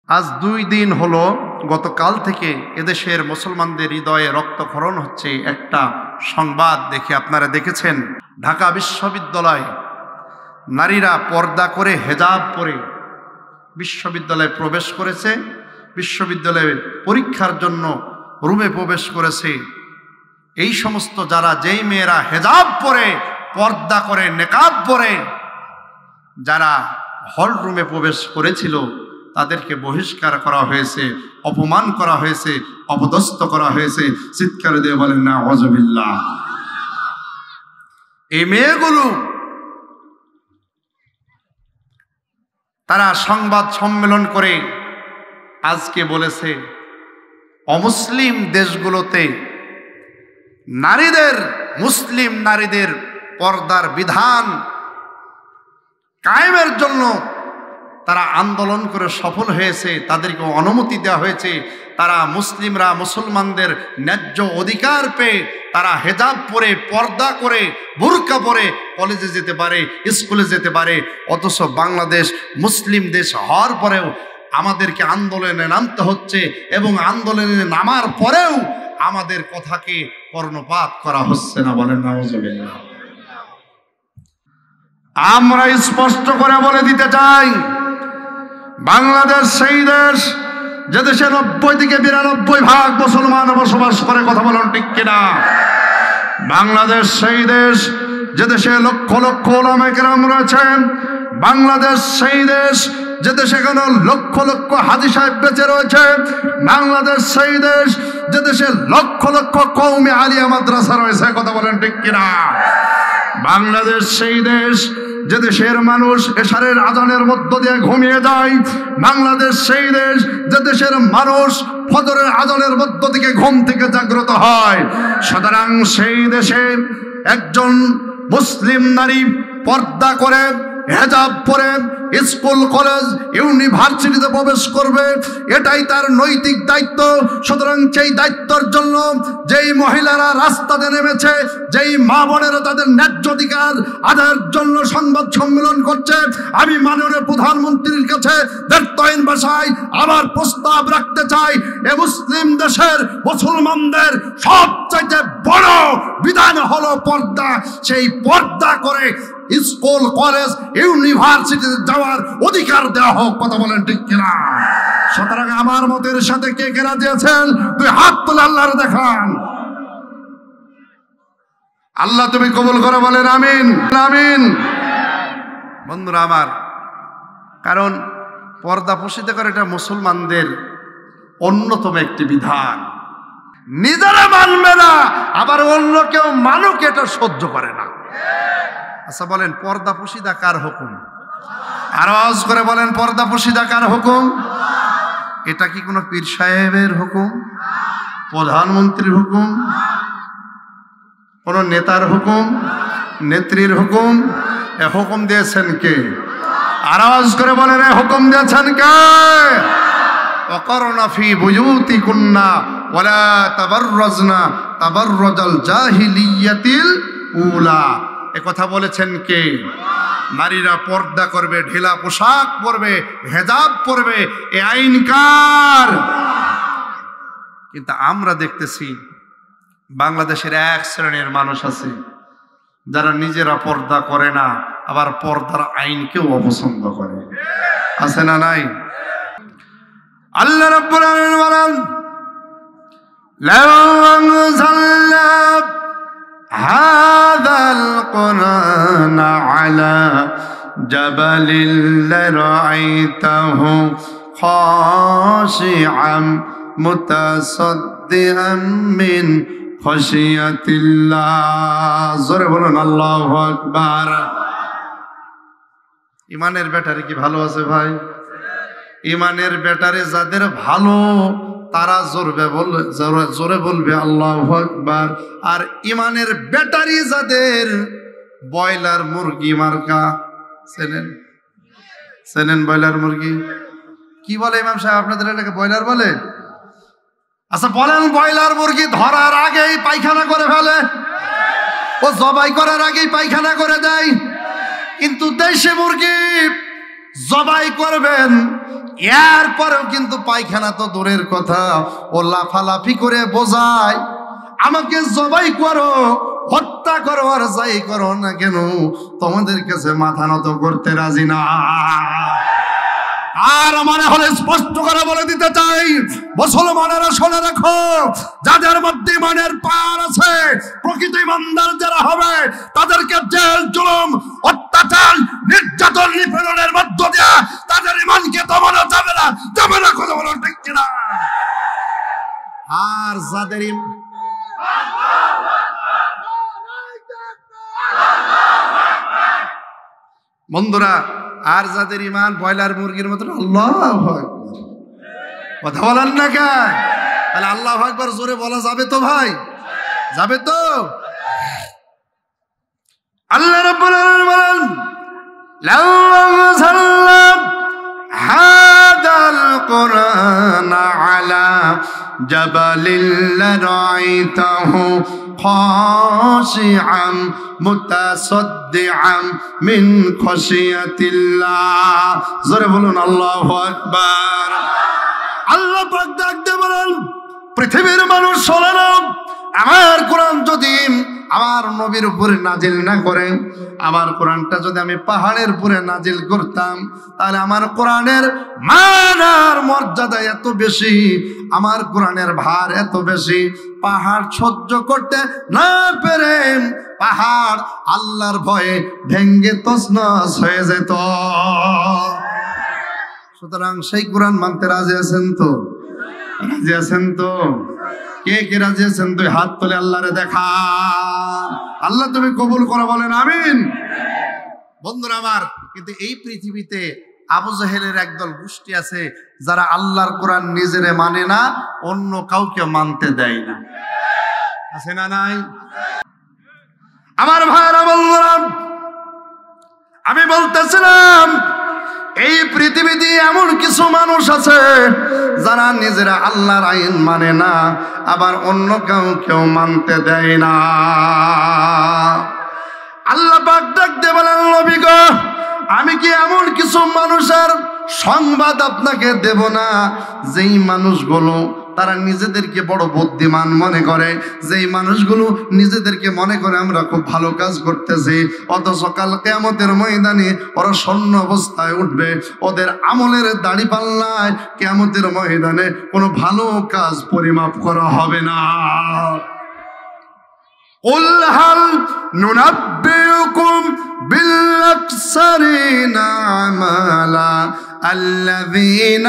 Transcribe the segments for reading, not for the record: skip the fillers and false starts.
আজ 2 দিন হলো, গতকাল থেকে এদেশের মুসলমানদের হৃদয়ে রক্তক্ষরণ হচ্ছে। একটা সংবাদ দেখে আপনারা দেখেছেন, ঢাকা বিশ্ববিদ্যালয় নারীরা পর্দা করে হেজাব পরে বিশ্ববিদ্যালয়ে প্রবেশ করেছে, বিশ্ববিদ্যালয়ে পরীক্ষার জন্য রুমে প্রবেশ করেছে। এই সমস্ত যারা, যেই মেয়েরা হেজাব পরে, পর্দা করে, নেকাব পরে যারা হল রুমে প্রবেশ করেছিল, তাদেরকে বহিষ্কার করা হয়েছে, অপমান করা হয়েছে, অপদস্থ করা হয়েছে। চিৎকার দিয়ে বলেন না আউযুবিল্লাহ। এই মেয়েগুলো তারা সংবাদ সম্মেলন করে আজকে বলেছে, অমুসলিম দেশগুলোতে নারীদের, মুসলিম নারীদের পর্দার বিধান কায়েমের জন্য তারা আন্দোলন করে সফল হয়েছে, তাদেরকে অনুমতি দেওয়া হয়েছে। তারা মুসলিমরা মুসলমানদের ন্যায্য অধিকার পেয়ে তারা হেজাব পরে, পর্দা করে, বুরকা পরে কলেজে যেতে পারে, স্কুলে যেতে পারে। অথচ বাংলাদেশ মুসলিম দেশ হওয়ার পরেও আমাদেরকে আন্দোলনে নামতে হচ্ছে, এবং আন্দোলনে নামার পরেও আমাদের কথাকে কর্ণপাত করা হচ্ছে না। বলেন নাউযুবিল্লাহ। আমরা স্পষ্ট করে বলে দিতে চাই, বাংলাদেশ সেই দেশ যে দেশে 90 থেকে 92% মুসলমান বসবাস করে। কথা বলুন ঠিক কিনা? বাংলাদেশ সেই দেশ যে দেশে লক্ষ লক্ষ উলামায়ে কেরাম রয়েছেন। বাংলাদেশ সেই দেশ যে দেশে কোনো লক্ষ লক্ষ হাজী সাহেব বেঁচে রয়েছে। বাংলাদেশ সেই দেশ যে দেশে লক্ষ লক্ষ কওমি আলিয়া মাদ্রাসা রয়েছে। কথা বলেন ঠিক কিনা? বাংলাদেশ সেই দেশ যে দেশের মানুষ এশারের আজানের মধ্য দিয়ে ঘুমিয়ে যায়। বাংলাদেশ সেই দেশ যে দেশের মানুষ ফজরের আজানের মধ্য থেকে ঘুম থেকে জাগ্রত হয়। সুতরাং সেই দেশে একজন মুসলিম নারী পর্দা করে, হেজাব পরে স্কুল, কলেজ, ইউনিভার্সিটিতে প্রবেশ করবে, এটাই তার নৈতিক দায়িত্ব। সুতরাং সেই দায়িত্বের জন্য যেই মহিলারা রাস্তাতে নেমেছে, যেই মা বোনেরা তাদের ন্যায্য অধিকার আদায়ের জন্য সংবাদ সম্মেলন করছে, আমি মাননীয় প্রধানমন্ত্রীর কাছে ব্যর্থহীন ভাষায় আবার প্রস্তাব রাখতে চাই, এ মুসলিম দেশের মুসলমানদের সবচাইতে বড় বিধান হলো পর্দা। সেই পর্দা করে স্কুল, কলেজ, ইউনিভার্সিটিতে যাওয়ার অধিকার দেওয়া হোক। কথা বলেন ঠিক কিনা? সুতরাং আমার মতের সাথে কে কে রাজি আছেন? 2 হাত তুলে আল্লাহর দেখান। আল্লাহ তুমি কবুল করে বলেন আমিন, আমিন। বন্ধুরা আমার, কারণ পর্দা পোষিত করে এটা মুসলমানদের অন্যতম একটি বিধান। নিজেরা মানবে না, আবার অন্য কেউ মানুক এটা সহ্য করে না। আচ্ছা বলেন, পর্দা পোশিদা কার হুকুম? আওয়াজ করে বলেন, পর্দা পোশিদা কার হুকুম? এটা কি কোনো পীর সাহেবের হুকুম, প্রধানমন্ত্রীর হুকুম, কোন নেতার হুকুম, নেত্রীর হুকুম? এ হুকুম দিয়েছেন কে? আওয়াজ করে বলেন, এ হুকুম দিয়েছেন কে? ওয়াকারনা ফি বুয়ুতিকুন্না ওয়ালা তাবাররাজনা তাবাররাজাল জাহিলিয়াতিল উলা। এ কথা বলেছেন কে? নারীরা পর্দা করবে, ঢিলা পোশাক পরবে, হেজাব পরবে, এ আইন কার? কিন্তু আমরা দেখতেছি বাংলাদেশের এক শ্রেণীর মানুষ আছে যারা নিজেরা পর্দা করে না, আবার পর্দার আইনকেও অপছন্দ করে। আছে না নাই? আল্লাহ রাব্বুল আলামিন বলেন, লাউ আনজালনা হাযাল কুরআনা আলা জাবালিন লারাআইতাহু খাশিআম মুতাসাদ্দিআম মিন খাশিয়াতিল্লাহ। জোরে বলুন আল্লাহু আকবার। ইমানের ব্যাটারি কি ভালো আছে ভাই? ইমানের ব্যাটারি যাদের ভালো, তারা জোরে বলবে আল্লাহু আকবার। আর ইমানের ব্যাটারি যাদের ব্রয়লার মুরগি মার্কা, চেনেন ব্রয়লার মুরগি কি বলে ইমাম সাহেব? আপনাদের এলাকায় ব্রয়লার বলে? আচ্ছা বলেন, ব্রয়লার মুরগি ধরার আগেই পায়খানা করে ফেলে, ও জবাই করার আগেই পায়খানা করে দেয়। কিন্তু দেশি মুরগি জবাই করবেন, এরপরেও কিন্তু পায়খানা তো দূরের কথা, ও লাফালাফি করে বোঝায় আমাকে জবাই করো, হত্যা করো, আর যাই করো না কেন তোমাদের কাছে মাথা নত করতে রাজি না। আর মনে হলে স্পষ্ট করে বলে দিতে চাই, মুসলমানেরা শুনে রাখো, যাদের মধ্যে ইমানের পার আছে, প্রকৃত ইমানদার যারা হবে, তাদেরকে জেল, জুলুম, অত্যাচার, নির্যাতন, নিপীড়নের মধ্য দিয়ে তাদের ইমানকে দমানো যাবে না, যাবে না, কথা বলো ঠিক কিনা? আর যাদের বন্ধুরা, আর যাদের ইমান ব্রয়লার মুরগির মতন, আল্লাহু আকবার, কথা বলেন না কে? তাহলে আল্লাহু আকবার জোরে বলা যাবে তো ভাই? যাবে তো? আল্লাহ রাব্বুল আলামিন বলেন, লাউ আনজালনা হাদাল কুরআন আলা জাবালিন লারাইতাহু খাশিআন মুতাসাদ্দিআন মিন খাশিয়াতিল্লাহ। জোরে বলুন আল্লাহু আকবার। আল্লাহ পাক ডাক দিয়ে বলেন, পৃথিবীর মানুষ শোনো না, আমার কোরআন যদি আমার নবীর উপরে নাজিল না করে, আমার কোরআনটা যদি আমি পাহাড়ের উপরে নাজিল করতাম, তাহলে আমার কোরআনের মান আর মর্যাদা এত বেশি, আমার কোরআনের ভার এত বেশি, পাহাড় সহ্য করতে না পেরে পাহাড় আল্লাহর ভয়ে ভেঙ্গে তছনছ হয়ে যেত। সুতরাং সেই কোরআন মানতে রাজি আছেন তো? রাজি আছেন তো? কে কে রাজি আছেন? তুই হাত তুলে আল্লাহরে দেখা। আল্লাহ তুমি কবুল করো, বলেন আমিন। বন্ধুরা আমার, কিন্তু এই পৃথিবীতে আবু জাহেলের একদল গোষ্ঠী আছে যারা আল্লাহর কোরআন নিজেরে মানে না, অন্য কাউকে মানতে দেয় না। আছে না নাই? আমার ভাইরা বন্ধুরা, আমি বলতেছিলাম এই পৃথিবীতে এমন কিছু মানুষ আছে যারা নিজেরা আল্লাহর আইন মানে না, আবার অন্য কেউ মানতে দেয় না। আল্লাহ পাক ডাক দিয়ে বলেন, নবী গো, আমি কি এমন কিছু মানুষের সংবাদ আপনাকে দেব না, যেই মানুষগুলো তারা নিজেদেরকে বড় বুদ্ধিমান মনে করে, যেই মানুষগুলো নিজেদেরকে মনে করে আমরা খুব ভালো কাজ করতেছি, অথচ কাল কিয়ামতের ময়দানে ওরা শূন্য অবস্থায় উঠবে, ওদের আমলের দাড়ি পাল্লায় কিয়ামতের ময়দানে কোনো ভালো কাজ পরিমাপ করা হবে না। قل هل ننبئكم بالأخسرين أعمالا الذين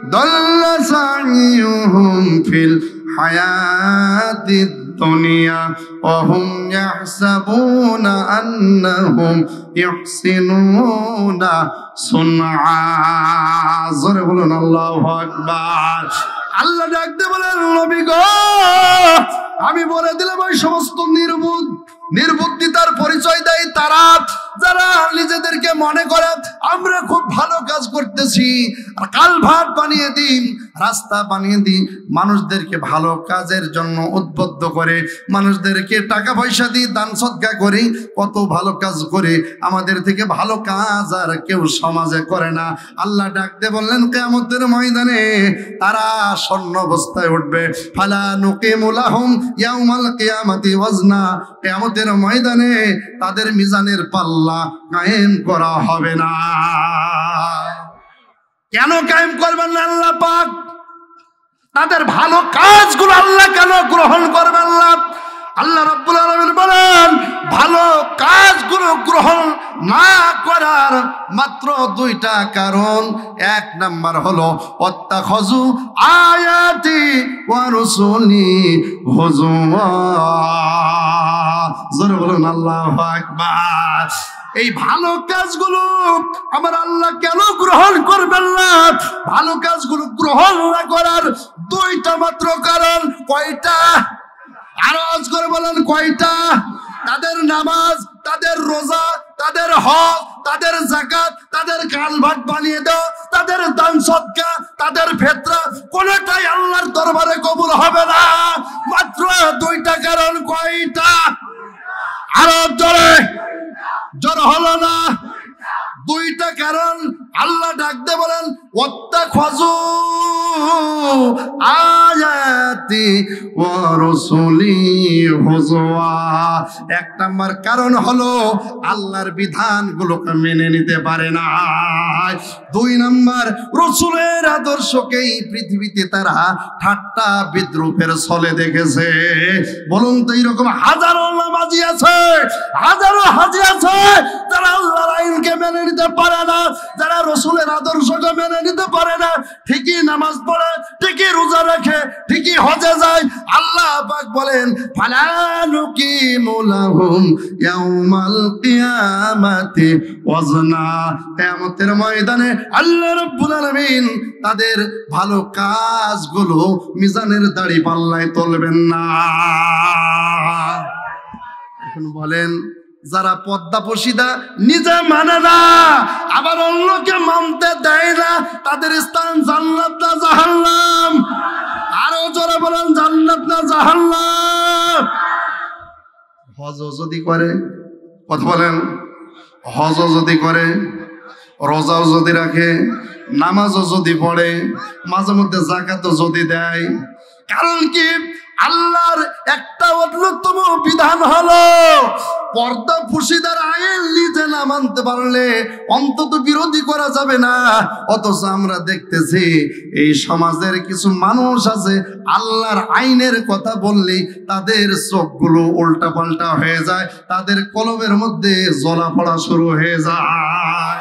ضل سعيهم في الحياة الدنيا وهم يحسبون أنهم يحسنون صنعا। জোরে বলুন আল্লাহু আকবার। আল্লাহ ডাক দিয়ে বলেন, নবী গো, আমি বলে দিলাম ওই সমস্ত নির্বুদ্ধিতার পরিচয় দেয় তারা যারা নিজেদেরকে মনে করে আমরা খুব ভালো কাজ করতেছি, আর কালভার্ট বানিয়ে দিই, রাস্তা বানিয়ে দিই, মানুষদেরকে ভালো কাজের জন্য উদ্বুদ্ধ করে, মানুষদেরকে টাকা পয়সা দিই, দান সদকা করি, কত ভালো কাজ করে, আমাদের থেকে ভালো কাজ আর কেউ সমাজে করে না। আল্লাহ ডাকতে বললেন, কিয়ামতের ময়দানে তারা শূন্য অবস্থায় উঠবে। ফালা নুকিমু লাহুম ইয়াউমাল কিয়ামাতি ওয়াজনা, কিয়ামতের ময়দানে তাদের মিজানের পাল্লা কায়েম করা হবে না। কেন কায়েম করবেন না আল্লাহ পাক? তাদের ভালো কাজগুলো আল্লাহ কেন গ্রহণ করবেন না? আল্লাহ রাব্বুল আলামিন বলেন, ভালো কাজগুলো গ্রহণ না করার মাত্র দুইটা কারণ। এক নাম্বার হলো ওয়াত্তাখাযু আয়াতি ওয়া রাসূলি হুজুয়া। জোরে বলুন আল্লাহু আকবার। এই ভালো কাজগুলো আমার আল্লাহ কেন গ্রহণ করবেন না? ভালো কাজগুলো গ্রহণ না করার দুইটা মাত্র কারণ। কয়টা? আরো আওয়াজ করে বলেন কয়টা? তাদের নামাজ, তাদের রোজা, তাদের হজ, তাদের যাকাত, তাদের কালভার্ট বানিয়ে দাও, তাদের দান সদকা, তাদের ফিতরা, কোনটাই আল্লাহর দরবারে কবুল হবে না। মাত্র দুইটা কারণ। কয়টা? আরো জোরে, জোর হলো না। দুইটা কারণ। আল্লাহ ডাকতে বলেন, ওয়াত্তাখু আয়াতি ওয়া রাসূলি হুজওয়া। এক নাম্বার কারণ হলো আল্লাহর বিধানগুলোকে মেনে নিতে পারে না। দুই নাম্বার, রাসূলের আদর্শকেই পৃথিবীতে তারা ঠাট্টা বিদ্রুপের ছলে দেখেছে। বলুন তো এরকম হাজারো নামাজি আছে, হাজারো হাজি আছে যারা আল্লাহর আইনকে মেনে নিতে পারে না, যারা রাসূলের আদর্শকে মেনে নিতে পারে না। ঠিকই নামাজ পড়ে, ঠিকই রোজা রাখে, ঠিকই হজে যায়। আল্লাহ পাক বলেন ফালা নুকিমু লাহুম ইয়াউমাল কিয়ামাতি ওয়াজনা। কিয়ামতের ময়দানে আল্লাহ রাব্বুল আলামিন তাদের ভালো কাজগুলো মিজানের দাড়ি পাল্লায় তুলবেন না। এখন বলেন, যারা পদ্মা পশিদা নিজে মানে না, আবার অন্যকে মানতে দেয় না, তাদের স্থান জান্নাত না জাহান্নাম? আরো জোরে বলেন, জান্নাত না জাহান্নাম? হজ যদি করে, কথা বলেন, হজ যদি করে, রোজাও যদি রাখে, নামাজও যদি পড়ে, মাঝে মধ্যে যাকাতও যদি দেয়, কারণ কি? আল্লাহর একটা অন্যতম বিধান হলো পর্দা ফুসিদার আইন নিজে না মানতে পারলে অন্তত বিরোধী করা যাবে না। অথচ আমরা দেখতেছি এই সমাজের কিছু মানুষ আছে, আল্লাহর আইনের কথা বললেই তাদের চোখগুলো উল্টা পাল্টা হয়ে যায়, তাদের কলবের মধ্যে জ্বলা পড়া শুরু হয়ে যায়।